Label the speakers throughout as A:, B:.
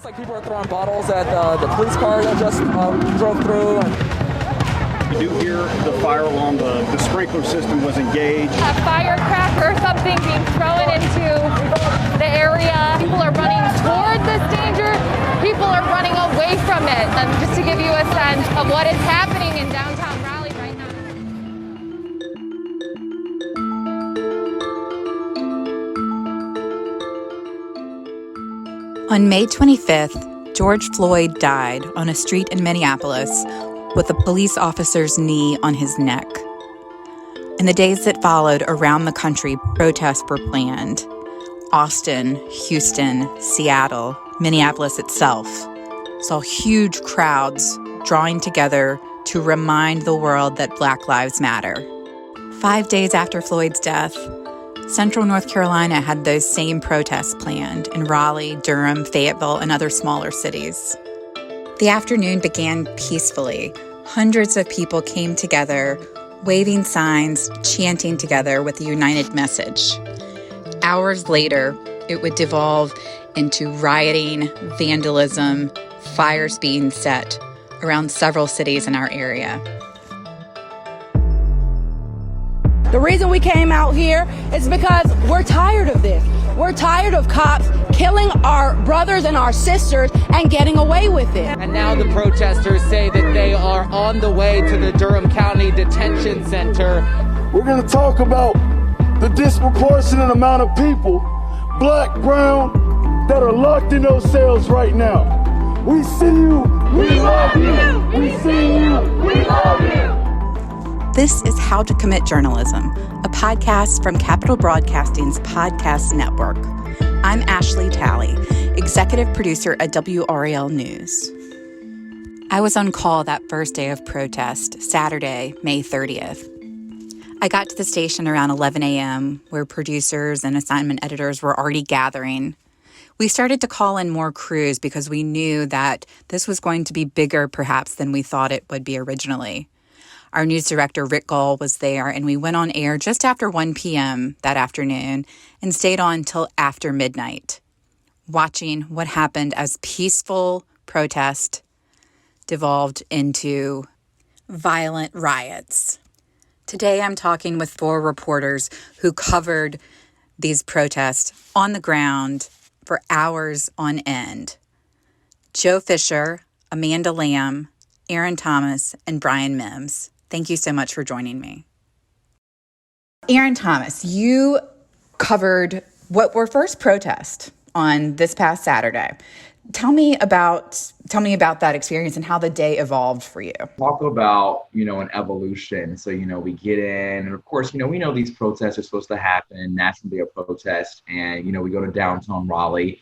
A: like people are throwing bottles at the police car that just drove through.
B: You do hear the fire alarm, the sprinkler system was engaged.
C: A firecracker or something being thrown into the area. People are running toward this danger. People are running away from it. And just to give you a sense of what is happening in downtown Raleigh right now.
D: On May 25th, George Floyd died on a street in Minneapolis with a police officer's knee on his neck. In the days that followed around the country, protests were planned. Austin, Houston, Seattle, Minneapolis itself saw huge crowds drawing together to remind the world that Black Lives Matter. 5 days after Floyd's death, Central North Carolina had those same protests planned in Raleigh, Durham, Fayetteville, and other smaller cities. The afternoon began peacefully. Hundreds of people came together, waving signs, chanting together with a united message. Hours later, it would devolve into rioting, vandalism, fires being set around several cities in our area.
E: The reason we came out here is because we're tired of this. We're tired of cops killing our brothers and our sisters and getting away with it.
F: And now the protesters say that they are on the way to the Durham County Detention Center.
G: We're going to talk about the disproportionate amount of people, black, brown, that are locked in those cells right now. We see you. We love you. We see you. We love you.
D: This is How to Commit Journalism, a podcast from Capital Broadcasting's podcast network. I'm Ashley Talley, executive producer at WRAL News. I was on call that first day of protest, Saturday, May 30th. I got to the station around 11 a.m., where producers and assignment editors were already gathering. We started to call in more crews because we knew that this was going to be bigger, perhaps, than we thought it would be originally. Our news director, Rick Gall, was there, and we went on air just after 1 p.m. that afternoon and stayed on till after midnight, watching what happened as peaceful protest devolved into violent riots. Today, I'm talking with 4 reporters who covered these protests on the ground for hours on end. Joe Fisher, Amanda Lamb, Aaron Thomas, and Bryan Mims. Thank you so much for joining me. Aaron Thomas, you covered what were first protests on this past Saturday. Tell me about that experience and how the day evolved for you.
H: Talk about, an evolution. So, we get in, and of course, we know these protests are supposed to happen, National Day of Protest, and, we go to downtown Raleigh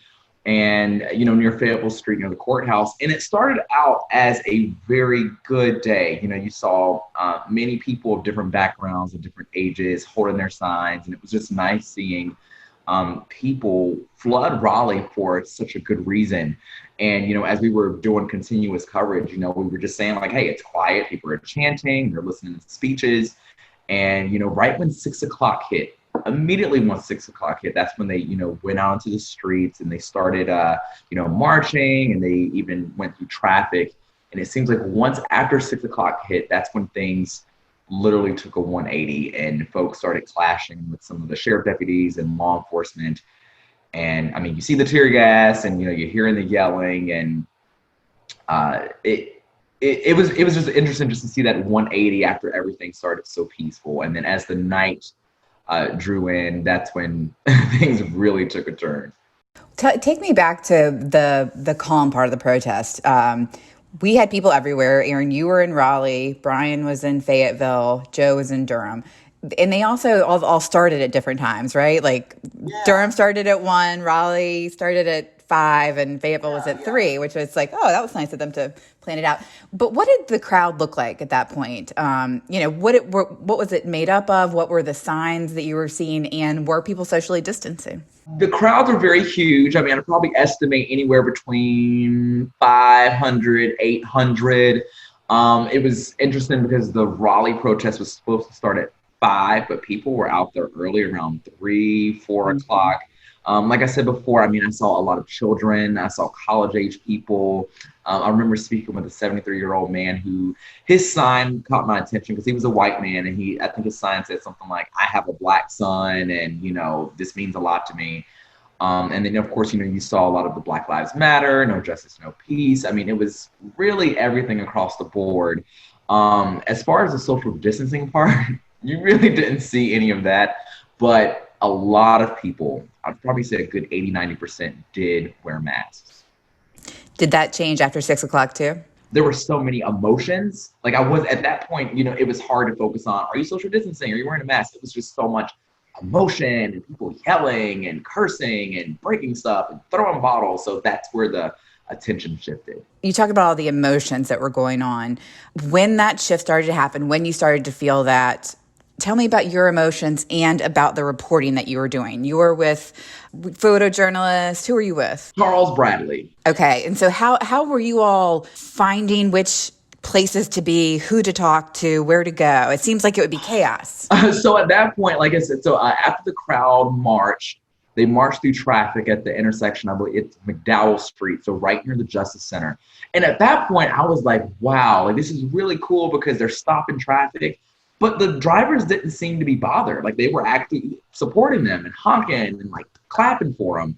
H: and, near Fayetteville Street, near the courthouse. And it started out as a very good day. You saw many people of different backgrounds and different ages holding their signs. And it was just nice seeing people flood Raleigh for such a good reason. And, as we were doing continuous coverage, we were just saying like, hey, it's quiet. People are chanting, they're listening to speeches. And, right when 6 o'clock hit, immediately once 6 o'clock hit, that's when they, went out into the streets and they started, marching, and they even went through traffic. And it seems like once after 6 o'clock hit, that's when things literally took a 180 and folks started clashing with some of the sheriff deputies and law enforcement. And I mean, you see the tear gas and, you're hearing the yelling, and it was just interesting just to see that 180 after everything started so peaceful. And then as the night drew in, that's when things really took a turn.
D: Take me back to the calm part of the protest. We had people everywhere. Aaron, you were in Raleigh. Bryan was in Fayetteville. Joe was in Durham. And they also all started at different times, right? Like Durham started at 1, Raleigh started at 5, and Fayetteville was at 3, which was like, oh, that was nice of them to plan it out. But what did the crowd look like at that point? What was it made up of? What were the signs that you were seeing? And were people socially distancing?
H: The crowds are very huge. I mean, I'd probably estimate anywhere between 500, 800. It was interesting because the Raleigh protest was supposed to start at 5, but people were out there early around 3, 4 o'clock. Like I said before, I mean, I saw a lot of children. I saw college-age people. I remember speaking with a 73-year-old man who his sign caught my attention because he was a white man, and I think his sign said something like, "I have a black son, and this means a lot to me." And then, of course, you saw a lot of the Black Lives Matter, no justice, no peace. I mean, it was really everything across the board. As far as the social distancing part, you really didn't see any of that, but a lot of people, I'd probably say a good 80-90% did wear masks.
D: Did that change after 6 o'clock too?
H: There were so many emotions. Like I was at that point, it was hard to focus on, are you social distancing? Are you wearing a mask? It was just so much emotion and people yelling and cursing and breaking stuff and throwing bottles. So that's where the attention shifted.
D: You talk about all the emotions that were going on. When that shift started to happen, when you started to feel that, tell me about your emotions and about the reporting that you were doing. You were with photojournalists. Who were you with?
H: Charles Bradley.
D: Okay. And so how were you all finding which places to be, who to talk to, where to go? It seems like it would be chaos.
H: So at that point, like I said, after the crowd marched, they marched through traffic at the intersection. I believe it's McDowell Street, so right near the Justice Center. And at that point, I was like, wow, like this is really cool because they're stopping traffic. But the drivers didn't seem to be bothered. Like they were actually supporting them and honking and like clapping for them.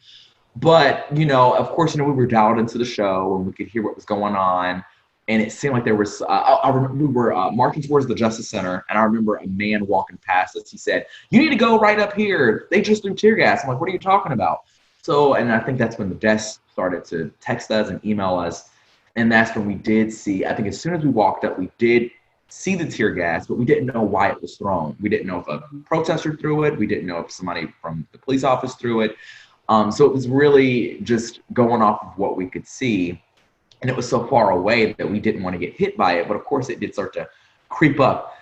H: But, of course, we were dialed into the show and we could hear what was going on. And it seemed like there was, we were marching towards the Justice Center, and I remember a man walking past us. He said, "You need to go right up here. They just threw tear gas." I'm like, "What are you talking about?" So, and I think that's when the desk started to text us and email us. And that's when we did see, I think as soon as we walked up, we did see the tear gas, but we didn't know why it was thrown. We didn't know if a protester threw it. We didn't know if somebody from the police office threw it. So it was really just going off of what we could see. And it was so far away that we didn't want to get hit by it. But of course, it did start to creep up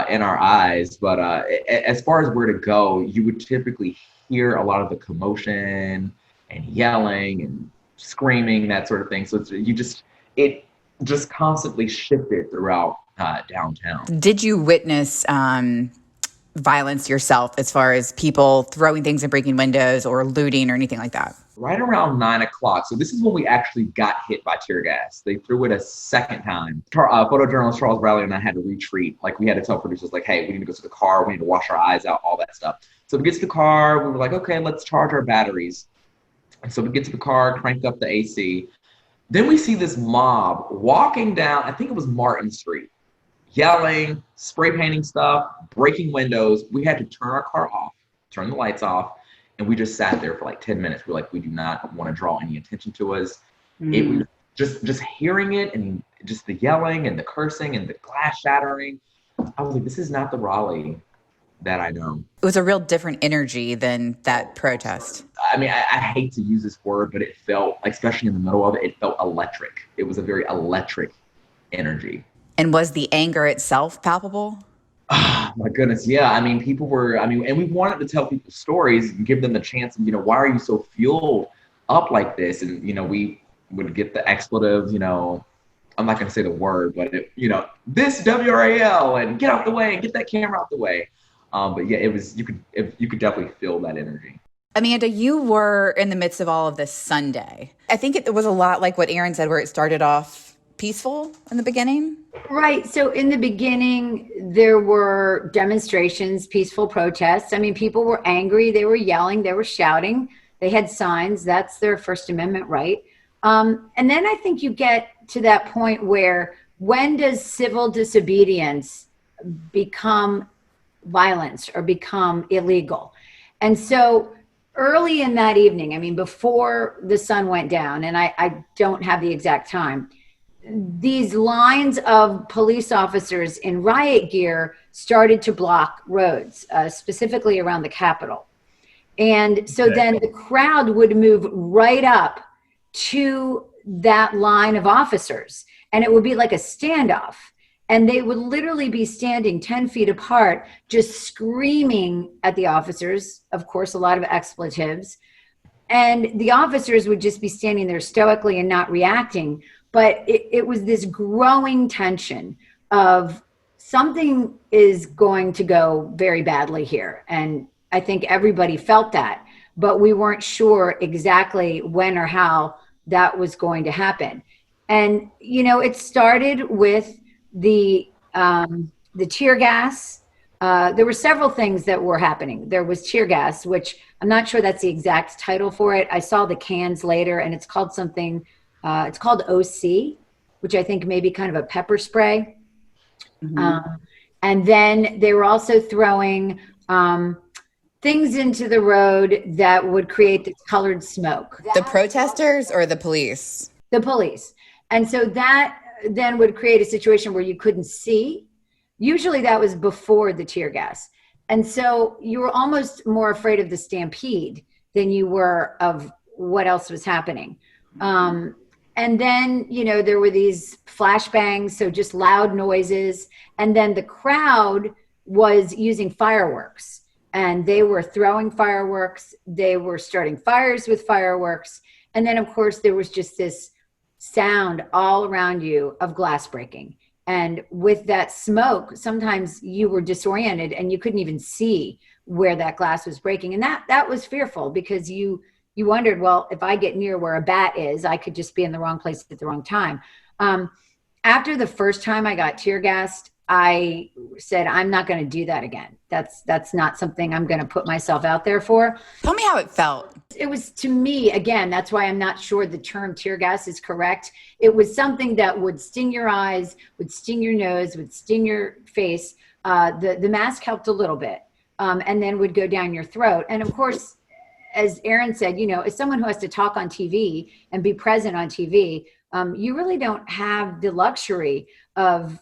H: in our eyes. But as far as where to go, you would typically hear a lot of the commotion and yelling and screaming, that sort of thing. So it just constantly shifted throughout downtown.
D: Did you witness violence yourself as far as people throwing things and breaking windows or looting or anything like that?
H: Right around 9 o'clock. So this is when we actually got hit by tear gas. They threw it a second time. Photojournalist Charles Bradley and I had to retreat. Like we had to tell producers like, hey, we need to go to the car. We need to wash our eyes out, all that stuff. So we get to the car. We were like, okay, let's charge our batteries. And so we get to the car, crank up the AC. Then we see this mob walking down, I think it was Martin Street, yelling, spray painting stuff, breaking windows. We had to turn our car off, turn the lights off. And we just sat there for like 10 minutes. We're like, we do not want to draw any attention to us. It was just hearing it and just the yelling and the cursing and the glass shattering. I was like, this is not the Raleigh that I know.
D: It was a real different energy than that protest.
H: I mean, I hate to use this word, but it felt, especially in the middle of it, it felt electric. It was a very electric energy.
D: And was the anger itself palpable?
H: Oh, my goodness. Yeah. I mean, and we wanted to tell people stories and give them the chance of, why are you so fueled up like this? And, we would get the expletive, I'm not going to say the word, but, this WRAL and get out the way and get that camera out the way. But yeah, you could definitely feel that energy.
D: Amanda, you were in the midst of all of this Sunday. I think it was a lot like what Aaron said, where it started off peaceful in the beginning.
I: Right. So in the beginning, there were demonstrations, peaceful protests. I mean, people were angry. They were yelling. They were shouting. They had signs. That's their First Amendment right. And then I think you get to that point where when does civil disobedience become violence or become illegal? And so early in that evening, I mean, before the sun went down, and I don't have the exact time, these lines of police officers in riot gear started to block roads, specifically around the Capitol. And so then the crowd would move right up to that line of officers, and it would be like a standoff. And they would literally be standing 10 feet apart, just screaming at the officers, of course, a lot of expletives. And the officers would just be standing there stoically and not reacting. But it was this growing tension of something is going to go very badly here. And I think everybody felt that. but we weren't sure exactly when or how that was going to happen. And, you know, it started with the tear gas. There were several things that were happening. There was tear gas, which I'm not sure that's the exact title for it. I saw the cans later, and it's called something, it's called OC, which I think may be kind of a pepper spray. And then they were also throwing things into the road that would create this colored smoke.
D: The protesters or the police?
I: The police. And so that then would create a situation where you couldn't see. Usually that was before the tear gas. And so you were almost more afraid of the stampede than you were of what else was happening. And then, you know, there were these flashbangs, so just loud noises. And then the crowd was using fireworks, and they were throwing fireworks. They were starting fires with fireworks. And then, of course, there was just this sound all around you of glass breaking. And with that smoke, sometimes you were disoriented and you couldn't even see where that glass was breaking. And that was fearful, because you wondered, well, if I get near where a bat is, I could just be in the wrong place at the wrong time. After the first time I got tear gassed, I said, I'm not going to do that again. That's not something I'm going to put myself out there for.
D: Tell me how it felt.
I: It was, to me, again, that's why I'm not sure the term tear gas is correct. It was something that would sting your eyes, would sting your nose, would sting your face. The mask helped a little bit, and then would go down your throat. And of course, as Aaron said, you know, as someone who has to talk on TV and be present on TV, you really don't have the luxury of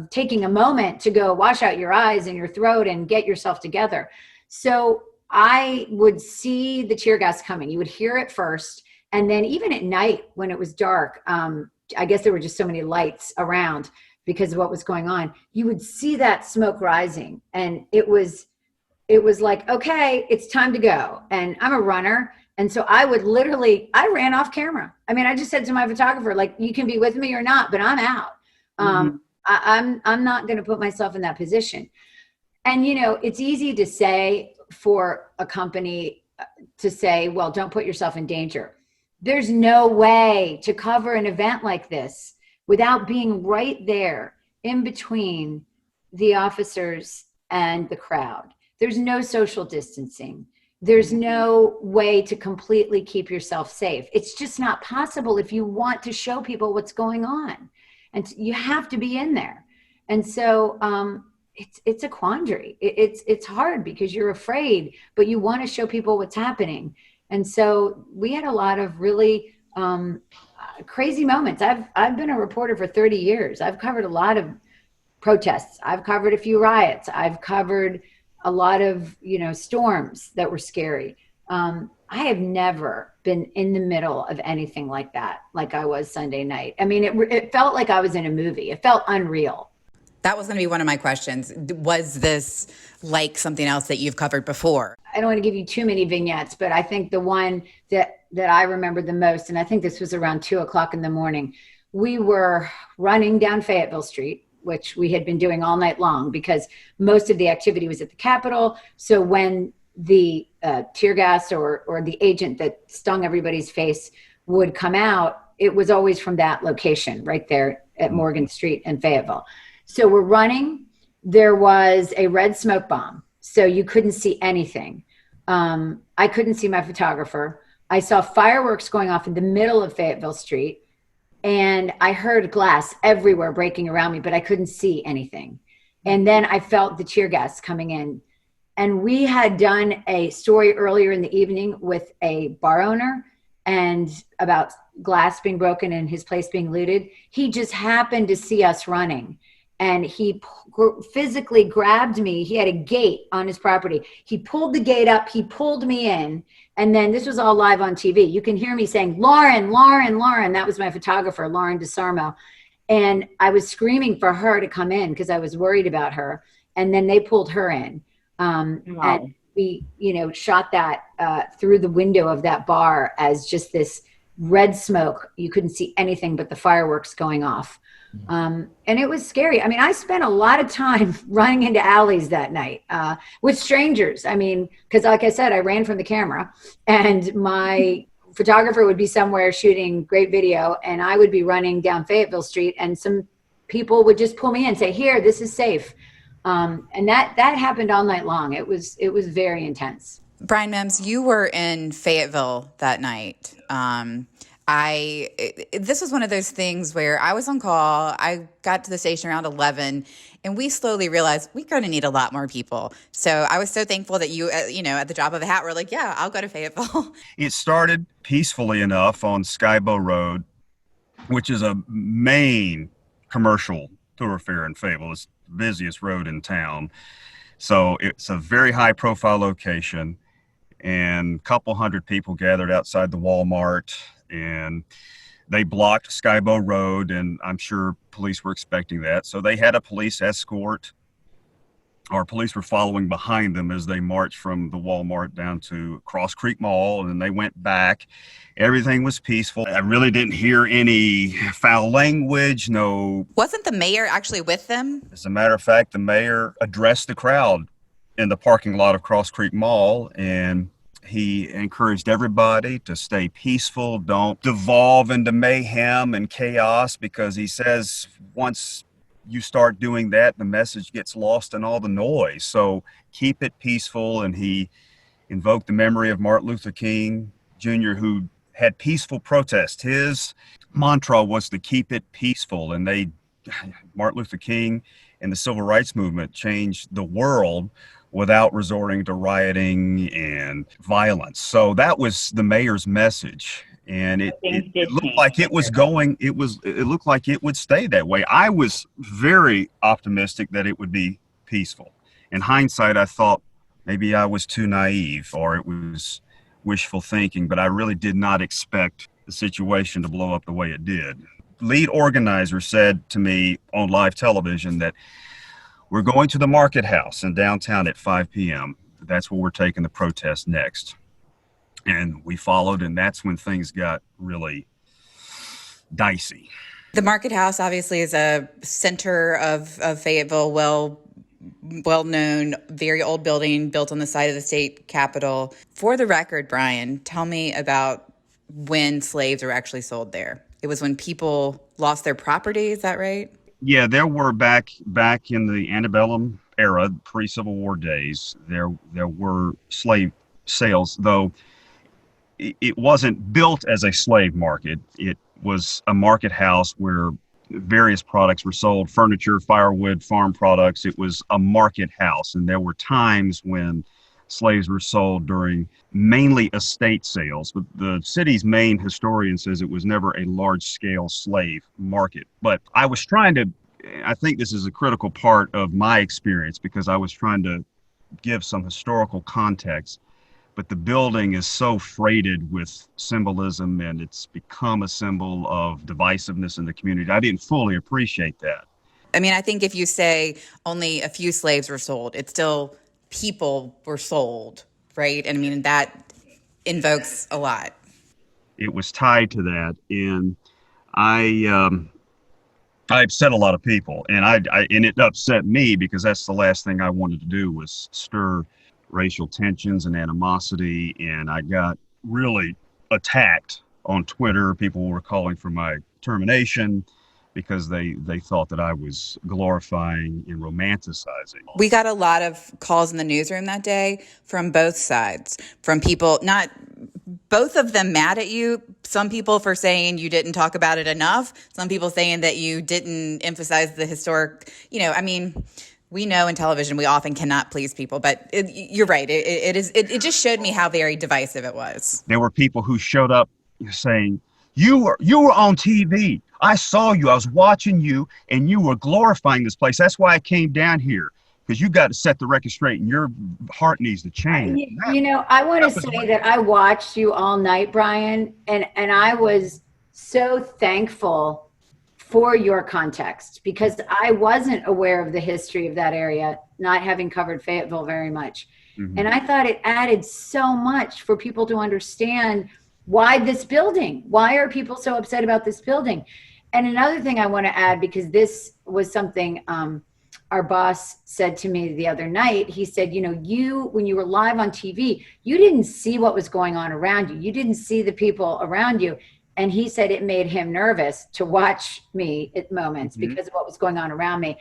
I: taking a moment to go wash out your eyes and your throat and get yourself together. So I would see the tear gas coming. You would hear it first. And then even at night when it was dark, I guess there were just so many lights around because of what was going on, you would see that smoke rising. And it was like, okay, it's time to go. And I'm a runner. And so I ran off camera. I mean, I just said to my photographer, like, you can be with me or not, but I'm out. I'm not going to put myself in that position. And, you know, it's easy to say for a company to say, well, don't put yourself in danger. There's no way to cover an event like this without being right there in between the officers and the crowd. There's no social distancing. There's no way to completely keep yourself safe. It's just not possible if you want to show people what's going on. And you have to be in there. And so it's a quandary. It's hard because you're afraid, but you want to show people what's happening. And so we had a lot of really crazy moments. I've been a reporter for 30 years. I've covered a lot of protests. I've covered a few riots. I've covered a lot of, you know, storms that were scary. I have never been in the middle of anything like that, like I was Sunday night. I mean, it felt like I was in a movie. It felt unreal.
D: That was going to be one of my questions. Was this like something else that you've covered before?
I: I don't want to give you too many vignettes, but I think the one that I remember the most, and I think this was around 2:00 in the morning, we were running down Fayetteville Street, which we had been doing all night long because most of the activity was at the Capitol. So when the tear gas or the agent that stung everybody's face would come out, it was always from that location right there at Morgan Street in Fayetteville. So we're running. There was a red smoke bomb, so you couldn't see anything. I couldn't see my photographer. I saw fireworks going off in the middle of Fayetteville Street, and I heard glass everywhere breaking around me, but I couldn't see anything. And then I felt the tear gas coming in. And we had done a story earlier in the evening with a bar owner and about glass being broken and his place being looted. He just happened to see us running, and he physically grabbed me. He had a gate on his property. He pulled the gate up. He pulled me in. And then this was all live on TV. You can hear me saying, Lauren, Lauren, Lauren. That was my photographer, Lauren DeSarmo. And I was screaming for her to come in because I was worried about her. And then they pulled her in.
D: Wow.
I: And we, you know, shot that through the window of that bar as just this red smoke. You couldn't see anything but the fireworks going off. And it was scary. I mean, I spent a lot of time running into alleys that night with strangers. I mean, because like I said, I ran from the camera, and my photographer would be somewhere shooting great video, and I would be running down Fayetteville Street, and some people would just pull me in and say, here, this is safe. And that happened all night long. It was very intense.
D: Bryan, Mims, you were in Fayetteville that night. This was one of those things where I was on call. I got to the station around 11, and we slowly realized we're going to need a lot more people. So I was so thankful that you, at the drop of a hat, were like, yeah, I'll go to Fayetteville.
B: It started peacefully enough on Skybow Road, which is a main commercial thoroughfare in Fayetteville. It's the busiest road in town. So it's a very high profile location, and a couple hundred people gathered outside the Walmart, and they blocked Skybow Road, and I'm sure police were expecting that. So they had a police escort. Our police were following behind them as they marched from the Walmart down to Cross Creek Mall, and they went back. Everything was peaceful. I really didn't hear any foul language, no.
D: Wasn't the mayor actually with them?
B: As a matter of fact, the mayor addressed the crowd in the parking lot of Cross Creek Mall, and he encouraged everybody to stay peaceful, don't devolve into mayhem and chaos, because he says once you start doing that, the message gets lost in all the noise. So keep it peaceful. And he invoked the memory of Martin Luther King Jr., who had peaceful protest. His mantra was to keep it peaceful. And Martin Luther King and the civil rights movement changed the world without resorting to rioting and violence. So that was the mayor's message. And it looked like it looked like it would stay that way. I was very optimistic that it would be peaceful. In hindsight, I thought maybe I was too naive, or it was wishful thinking, but I really did not expect the situation to blow up the way it did. Lead organizer said to me on live television that we're going to the Market House in downtown at 5 p.m. That's where we're taking the protest next. And we followed, and that's when things got really dicey.
D: The Market House obviously is a center of Fayetteville, well-known, very old building built on the site of the state capitol. For the record, Bryan, tell me about when slaves were actually sold there. It was when people lost their property, is that right?
B: Yeah, there were back in the antebellum era, pre-Civil War days, there were slave sales, though it wasn't built as a slave market. It was a market house where various products were sold, furniture, firewood, farm products. It was a market house, and there were times when slaves were sold during mainly estate sales. But the city's main historian says it was never a large-scale slave market. But I think this is a critical part of my experience, because I was trying to give some historical context. But the building is so freighted with symbolism, and it's become a symbol of divisiveness in the community. I didn't fully appreciate that.
D: I mean, I think if you say only a few slaves were sold, it's still people were sold, right? And I mean, that invokes a lot.
B: It was tied to that, and I upset a lot of people, and and it upset me, because that's the last thing I wanted to do was stir racial tensions and animosity, and I got really attacked on Twitter. People were calling for my termination because they thought that I was glorifying and romanticizing.
D: We got a lot of calls in the newsroom that day from both sides, from people, not both of them mad at you, some people for saying you didn't talk about it enough, some people saying that you didn't emphasize the historic, we know in television we often cannot please people, but you're right. It just showed me how very divisive it was.
B: There were people who showed up saying, you were on TV. I saw you. I was watching you, and you were glorifying this place. That's why I came down here, because you got to set the record straight, and your heart needs to change.
I: I want to say that I watched you all night, Bryan, and I was so thankful for your context, because I wasn't aware of the history of that area, not having covered Fayetteville very much. Mm-hmm. And I thought it added so much for people to understand why this building? Why are people so upset about this building? And another thing I want to add, because this was something our boss said to me the other night. He said, you know, when you were live on TV, you didn't see what was going on around you. You didn't see the people around you. And he said it made him nervous to watch me at moments because of what was going on around me.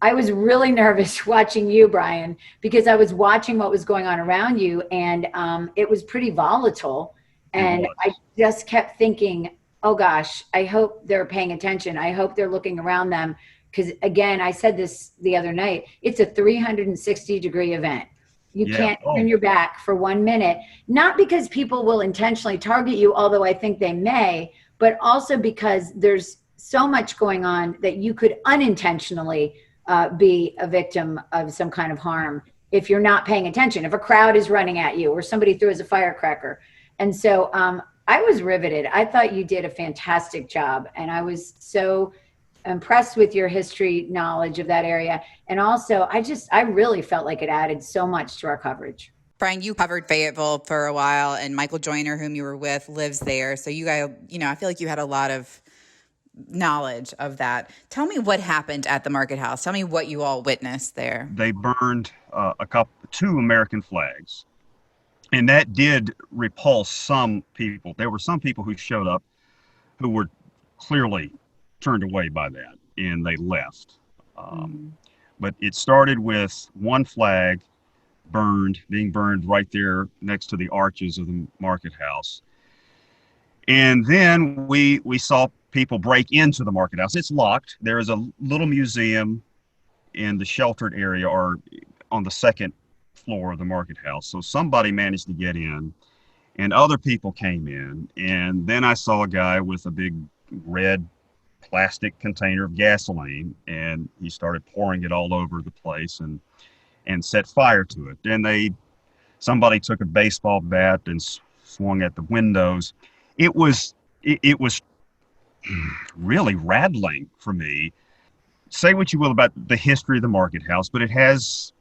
I: I was really nervous watching you, Bryan, because I was watching what was going on around you, and it was pretty volatile. And I just kept thinking, oh gosh, I hope they're paying attention. I hope they're looking around them. Because again, I said this the other night, it's a 360-degree event. You can't turn your back for 1 minute, not because people will intentionally target you, although I think they may, but also because there's so much going on that you could unintentionally be a victim of some kind of harm if you're not paying attention, if a crowd is running at you or somebody throws a firecracker. And so I was riveted. I thought you did a fantastic job, and I was so impressed with your history knowledge of that area. And also, I really felt like it added so much to our coverage.
D: Bryan, you covered Fayetteville for a while, and Michael Joyner, whom you were with, lives there. So you guys, I feel like you had a lot of knowledge of that. Tell me what happened at the Market House. Tell me what you all witnessed there.
B: They burned two American flags, and that did repulse some people. There were some people who showed up who were clearly turned away by that, and they left. But it started with one flag being burned right there next to the arches of the Market House. And then we saw people break into the Market House. It's locked. There is a little museum in the sheltered area or on the second floor of the Market House. So somebody managed to get in, and other people came in. And then I saw a guy with a big red plastic container of gasoline, and he started pouring it all over the place and set fire to it. Then somebody took a baseball bat and swung at the windows. It was really rattling for me. Say what you will about the history of the Market House, but it has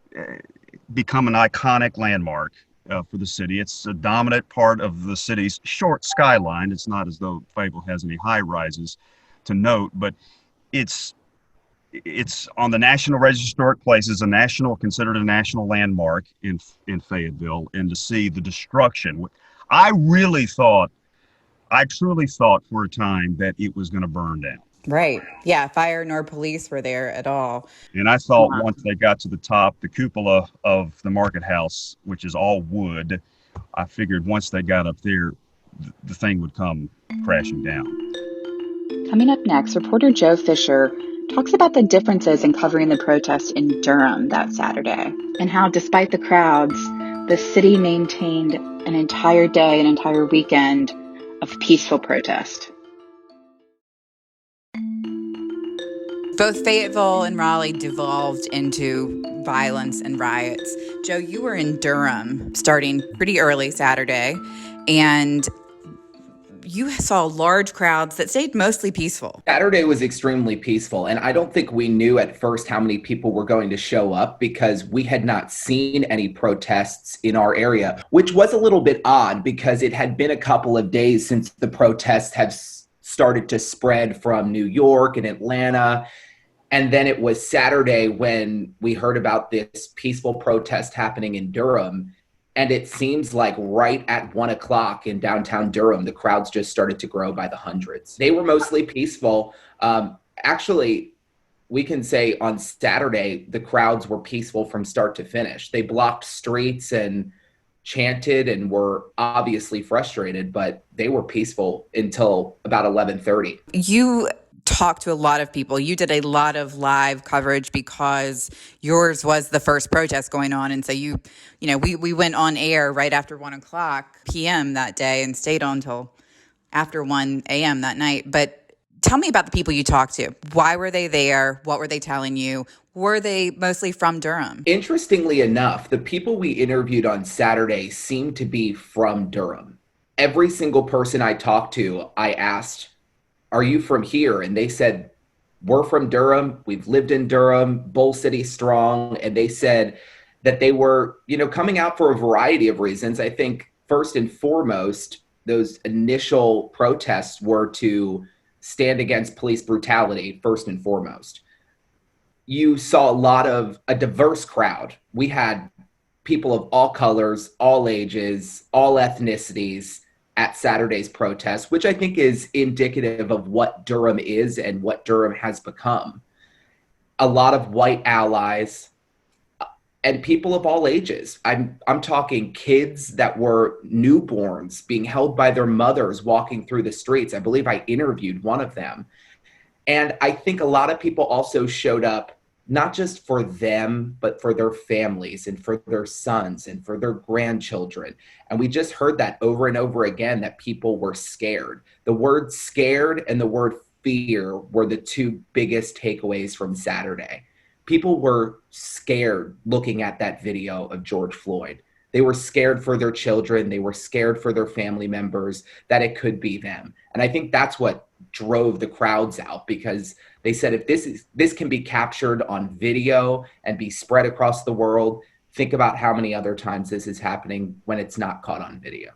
B: become an iconic landmark for the city. It's a dominant part of the city's short skyline. It's not as though Fayetteville has any high rises to note, but it's on the National Register of Historic Places, considered a national landmark in Fayetteville, and to see the destruction. I truly thought for a time that it was going to burn down.
D: Right. Yeah. Fire nor police were there at all.
B: And I thought once they got to the top, the cupola of the Market House, which is all wood, I figured once they got up there, the thing would come crashing down.
J: Coming up next, reporter Joe Fisher talks about the differences in covering the protest in Durham that Saturday, and how, despite the crowds, the city maintained an entire day, an entire weekend of peaceful protest.
D: Both Fayetteville and Raleigh devolved into violence and riots. Joe, you were in Durham starting pretty early Saturday, and you saw large crowds that stayed mostly peaceful.
K: Saturday was extremely peaceful, and I don't think we knew at first how many people were going to show up because we had not seen any protests in our area, which was a little bit odd because it had been a couple of days since the protests had started to spread from New York and Atlanta. And then it was Saturday when we heard about this peaceful protest happening in Durham. And it seems like right at 1 o'clock in downtown Durham, the crowds just started to grow by the hundreds. They were mostly peaceful. Actually, we can say on Saturday, the crowds were peaceful from start to finish. They blocked streets and chanted and were obviously frustrated, but they were peaceful until about 11:30.
D: You talked to a lot of people. You did a lot of live coverage because yours was the first protest going on. And so we went on air right after 1 o'clock p.m. that day and stayed on until after 1 a.m. that night. But tell me about the people you talked to. Why were they there? What were they telling you? Were they mostly from Durham?
K: Interestingly enough, the people we interviewed on Saturday seemed to be from Durham. Every single person I talked to, I asked, "Are you from here?" And they said, "We're from Durham. We've lived in Durham, Bull City strong." And they said that they were, coming out for a variety of reasons. I think first and foremost, those initial protests were to stand against police brutality, first and foremost. You saw a diverse crowd. We had people of all colors, all ages, all ethnicities at Saturday's protest, which I think is indicative of what Durham is and what Durham has become. A lot of white allies and people of all ages. I'm talking kids that were newborns being held by their mothers walking through the streets. I believe I interviewed one of them. And I think a lot of people also showed up not just for them, but for their families and for their sons and for their grandchildren. And we just heard that over and over again, that people were scared. The word scared and the word fear were the two biggest takeaways from Saturday. People were scared looking at that video of George Floyd. They were scared for their children. They were scared for their family members, that it could be them. And I think that's what drove the crowds out, because they said, if this can be captured on video and be spread across the world, think about how many other times this is happening when it's not caught on video.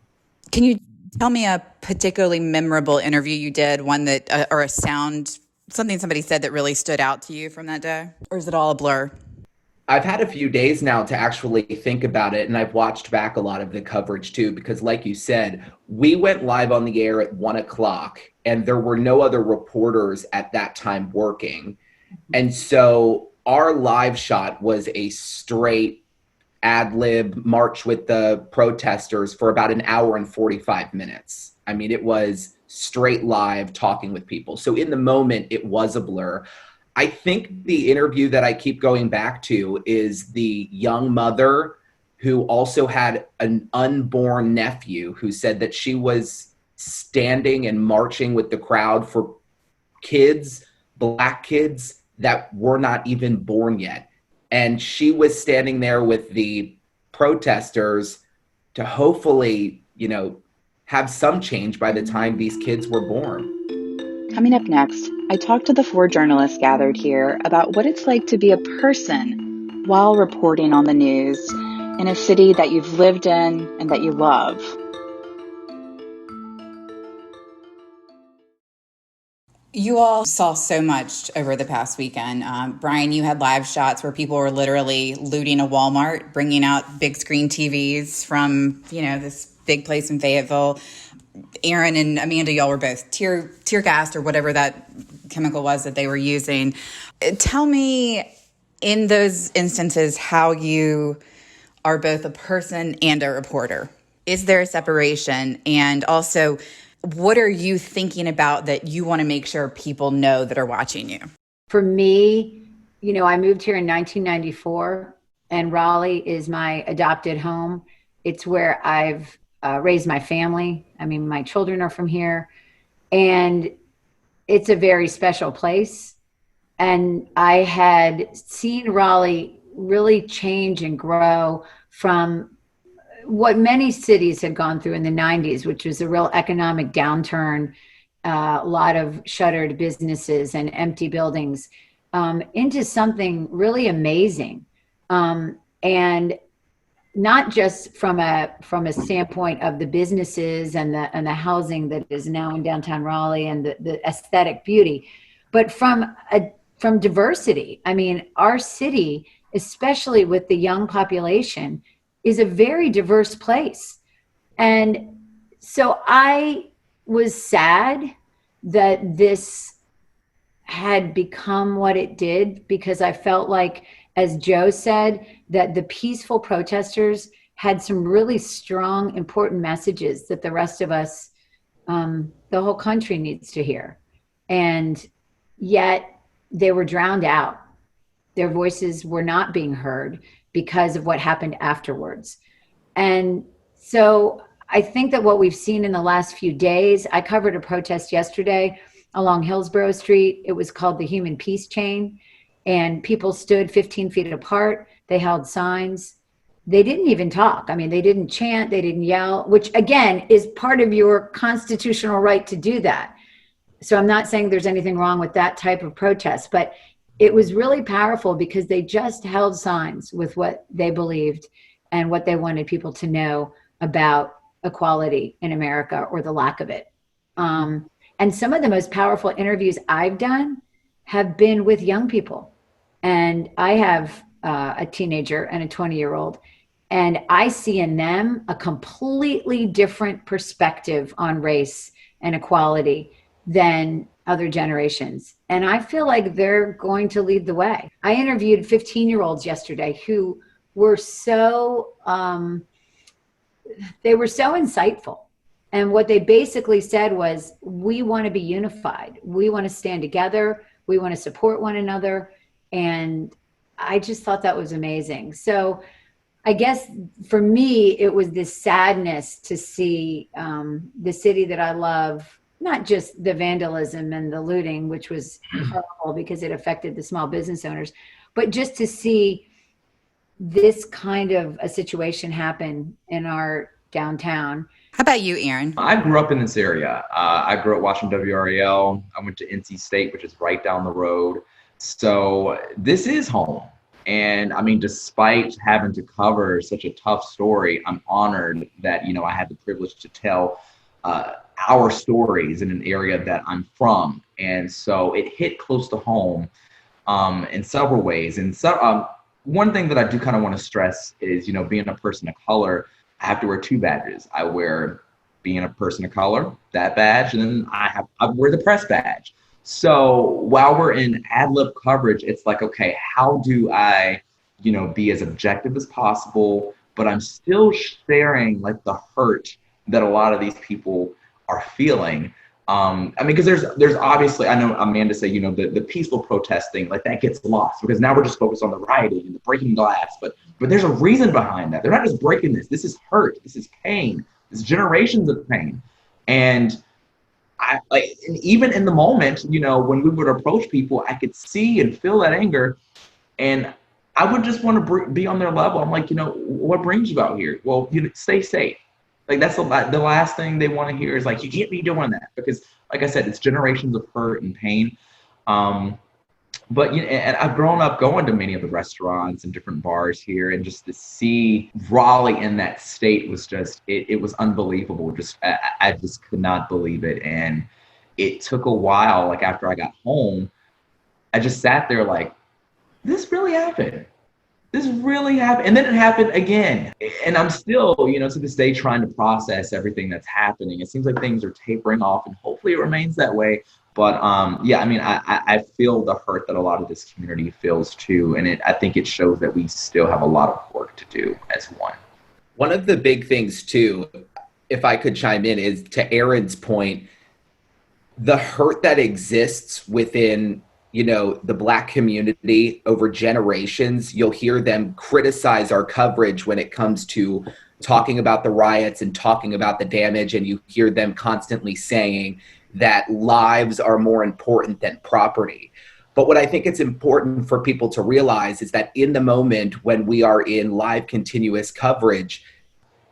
D: Can you tell me a particularly memorable interview you did, one that, or a sound, something somebody said that really stood out to you from that day? Or is it all a blur?
K: I've had a few days now to actually think about it, and I've watched back a lot of the coverage too, because like you said, we went live on the air at 1:00 and there were no other reporters at that time working. And so our live shot was a straight ad lib march with the protesters for about an hour and 45 minutes. I mean, it was straight live talking with people. So in the moment, it was a blur. I think the interview that I keep going back to is the young mother who also had an unborn nephew, who said that she was standing and marching with the crowd for kids, Black kids that were not even born yet. And she was standing there with the protesters to hopefully, have some change by the time these kids were born.
J: Coming up next, I talked to the 4 journalists gathered here about what it's like to be a person while reporting on the news in a city that you've lived in and that you love.
D: You all saw so much over the past weekend. Bryan, you had live shots where people were literally looting a Walmart, bringing out big screen TVs from, this big place in Fayetteville. Aaron and Amanda, y'all were both tear gassed or whatever that chemical was that they were using. Tell me, in those instances, how you are both a person and a reporter. Is there a separation? And also, what are you thinking about that you want to make sure people know that are watching you?
I: For me, I moved here in 1994, and Raleigh is my adopted home. It's where I've raised my family. I mean, my children are from here, and it's a very special place. And I had seen Raleigh really change and grow from what many cities had gone through in the 90s, which was a real economic downturn, a lot of shuttered businesses and empty buildings, into something really amazing. And not just from a standpoint of the businesses and the housing that is now in downtown Raleigh and the aesthetic beauty, but from diversity. I mean, our city, especially with the young population, is a very diverse place. And so I was sad that this had become what it did, because I felt like, as Joe said, that the peaceful protesters had some really strong, important messages that the rest of us, the whole country needs to hear. And yet they were drowned out. Their voices were not being heard because of what happened afterwards. And so I think that what we've seen in the last few days, I covered a protest yesterday along Hillsborough Street. It was called the Human Peace Chain. And people stood 15 feet apart. They held signs. They didn't even talk. I mean, they didn't chant, they didn't yell, which again is part of your constitutional right to do that. So I'm not saying there's anything wrong with that type of protest, but it was really powerful because they just held signs with what they believed and what they wanted people to know about equality in America or the lack of it. And some of the most powerful interviews I've done have been with young people. And I have a teenager and a 20-year-old, and I see in them a completely different perspective on race and equality than other generations. And I feel like they're going to lead the way. I interviewed 15-year-olds yesterday who were so, they were so insightful. And what they basically said was, we want to be unified. We want to stand together. We want to support one another. And I just thought that was amazing. So I guess for me, it was this sadness to see the city that I love, not just the vandalism and the looting, which was horrible because it affected the small business owners, but just to see this kind of a situation happen in our downtown.
D: How about you, Aaron?
H: I grew up in this area. I grew up watching WRAL. I went to NC State, which is right down the road. So this is home. And I mean, despite having to cover such a tough story, I'm honored that, I had the privilege to tell our stories in an area that I'm from. And so it hit close to home in several ways. And so one thing that I do kind of want to stress is, being a person of color, I have to wear two badges. I wear being a person of color, that badge, and then I wear the press badge. So while we're in ad lib coverage, it's like, okay, how do I, be as objective as possible, but I'm still sharing like the hurt that a lot of these people are feeling. Because there's obviously, I know Amanda said, the peaceful protesting, like that gets lost because now we're just focused on the rioting and the breaking glass, but there's a reason behind that. They're not just breaking this. This is hurt. This is pain. This is generations of pain. And and even in the moment, when we would approach people, I could see and feel that anger, and I would just want to be on their level. I'm like, what brings you out here? Well, stay safe. Like that's the last thing they want to hear is like, you can't be doing that, because like I said, it's generations of hurt and pain. But and I've grown up going to many of the restaurants and different bars here, and just to see Raleigh in that state was just, it was unbelievable. I just could not believe it. And it took a while, like after I got home, I just sat there like, this really happened. This really happened. And then it happened again. And I'm still, to this day trying to process everything that's happening. It seems like things are tapering off, and hopefully it remains that way. But I feel the hurt that a lot of this community feels too. And I think it shows that we still have a lot of work to do as one.
K: One of the big things too, if I could chime in, is to Aaron's point, the hurt that exists within, the Black community over generations. You'll hear them criticize our coverage when it comes to talking about the riots and talking about the damage. And you hear them constantly saying that lives are more important than property. But what I think it's important for people to realize is that in the moment when we are in live continuous coverage,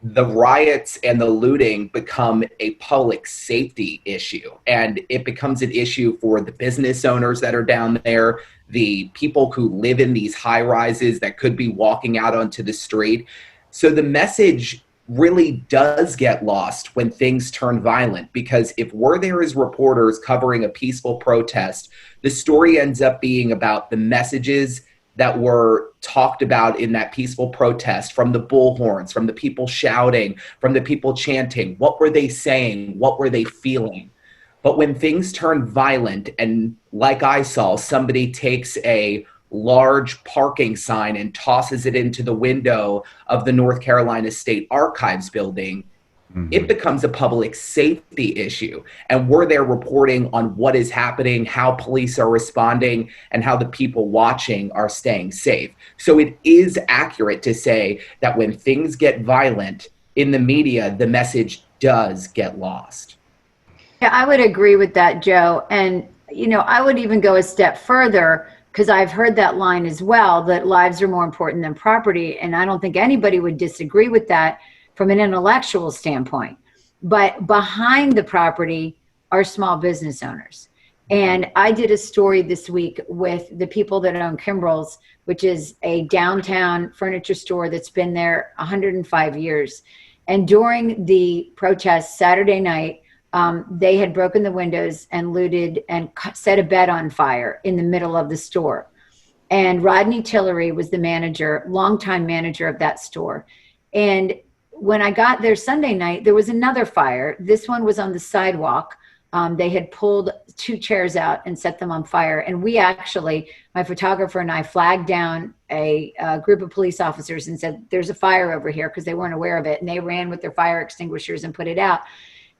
K: the riots and the looting become a public safety issue. And it becomes an issue for the business owners that are down there, the people who live in these high rises that could be walking out onto the street. So the message really does get lost when things turn violent, because if we're there as reporters covering a peaceful protest, the story ends up being about the messages that were talked about in that peaceful protest, from the bullhorns, from the people shouting, from the people chanting. What were they saying? What were they feeling? But when things turn violent, and like I saw, somebody takes a large parking sign and tosses it into the window of the North Carolina State Archives building, it becomes a public safety issue. And we're there reporting on what is happening, how police are responding, and how the people watching are staying safe. So it is accurate to say that when things get violent in the media, the message does get lost.
I: Yeah, I would agree with that, Joe. And, I would even go a step further, because I've heard that line as well, that lives are more important than property. And I don't think anybody would disagree with that from an intellectual standpoint. But behind the property are small business owners. And I did a story this week with the people that own Kimbrell's, which is a downtown furniture store that's been there 105 years. And during the protest Saturday night, they had broken the windows and looted and set a bed on fire in the middle of the store. And Rodney Tillery was the manager, longtime manager of that store. And when I got there Sunday night, there was another fire. This one was on the sidewalk. They had pulled 2 chairs out and set them on fire. And we actually, my photographer and I, flagged down a group of police officers and said, there's a fire over here, because they weren't aware of it. And they ran with their fire extinguishers and put it out.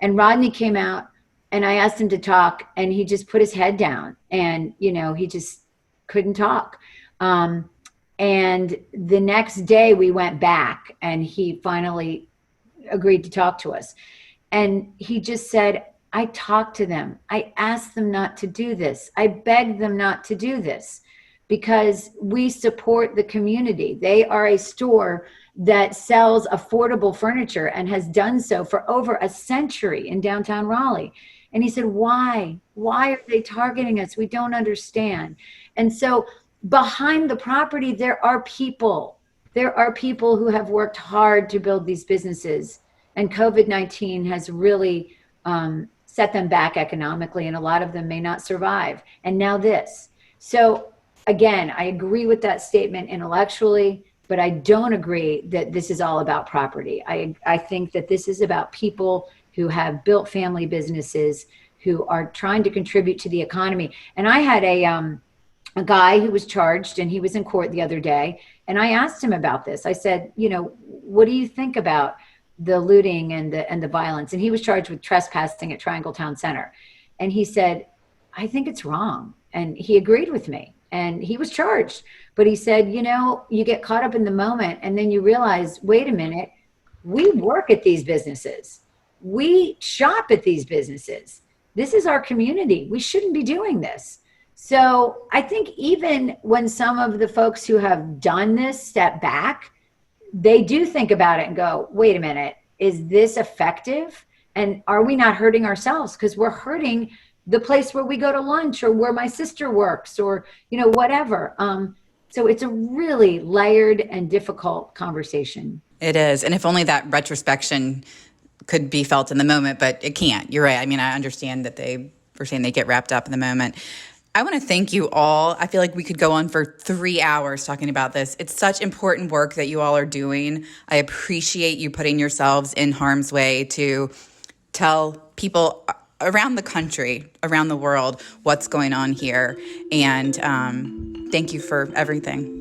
I: And Rodney came out, and I asked him to talk, and he just put his head down, and, he just couldn't talk. And the next day we went back, and he finally agreed to talk to us. And he just said, I talked to them. I asked them not to do this. I begged them not to do this, because we support the community. They are a store that sells affordable furniture and has done so for over a century in downtown Raleigh. And he said, why? Why are they targeting us? We don't understand. And so behind the property, there are people. There are people who have worked hard to build these businesses. And COVID-19 has really set them back economically, and a lot of them may not survive. And now this. So again, I agree with that statement intellectually, but I don't agree that this is all about property. I think that this is about people who have built family businesses, who are trying to contribute to the economy. And I had a guy who was charged, and he was in court the other day, and I asked him about this. I said, what do you think about the looting and the violence? And he was charged with trespassing at Triangle Town Center. And he said, I think it's wrong. And he agreed with me, and he was charged. But he said, you get caught up in the moment, and then you realize, wait a minute, we work at these businesses. We shop at these businesses. This is our community. We shouldn't be doing this. So I think even when some of the folks who have done this step back, they do think about it and go, wait a minute, is this effective? And are we not hurting ourselves? Because we're hurting the place where we go to lunch, or where my sister works, or, whatever. So it's a really layered and difficult conversation.
D: It is. And if only that retrospection could be felt in the moment, but it can't. You're right. I mean, I understand that they were saying they get wrapped up in the moment. I want to thank you all. I feel like we could go on for 3 hours talking about this. It's such important work that you all are doing. I appreciate you putting yourselves in harm's way to tell people around the country, around the world, what's going on here. And thank you for everything.